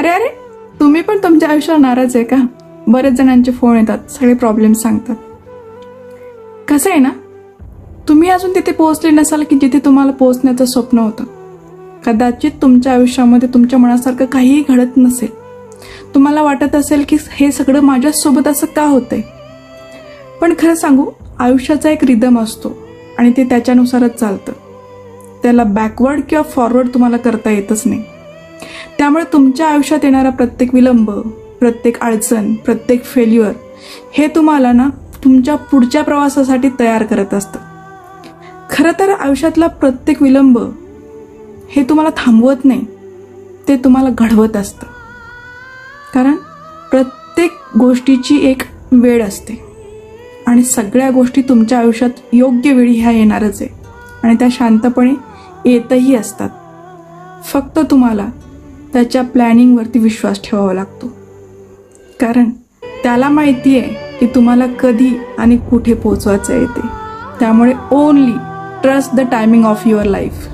अरे अरे, तुम्ही पण तुमच्या आयुष्याला नाराज आहे का? बरेच जणांचे फोन येतात, सगळे प्रॉब्लेम सांगतात. कसं आहे ना, तुम्ही अजून तिथे पोहोचले नसाल की जिथे तुम्हाला पोहोचण्याचं स्वप्न होतं. कदाचित तुमच्या आयुष्यामध्ये तुमच्या मनासारखं काहीही घडत नसेल. तुम्हाला वाटत असेल की हे सगळं माझ्यासोबत असं का होतंय. पण खरं सांगू, आयुष्याचा एक रिदम असतो आणि ते त्याच्यानुसारच चालतं. त्याला बॅकवर्ड किंवा फॉरवर्ड तुम्हाला करता येतच नाही. त्यामुळे तुमच्या आयुष्यात येणारा प्रत्येक विलंब, प्रत्येक अडचण, प्रत्येक फेल्युअर हे तुम्हाला ना तुमच्या पुढच्या प्रवासासाठी तयार करत असतं. खरं तर आयुष्यातला प्रत्येक विलंब हे तुम्हाला थांबवत नाही, ते तुम्हाला घडवत असतं. कारण प्रत्येक गोष्टीची एक वेळ असते आणि सगळ्या गोष्टी तुमच्या आयुष्यात योग्य वेळी ह्या येणारच आहे आणि त्या शांतपणे येतही असतात. फक्त तुम्हाला त्याच्या प्लॅनिंगवरती विश्वास ठेवावा लागतो. कारण त्याला माहिती आहे की तुम्हाला कधी आणि कुठे पोहोचवायचं आहे ते. त्यामुळे only trust the timing of your life.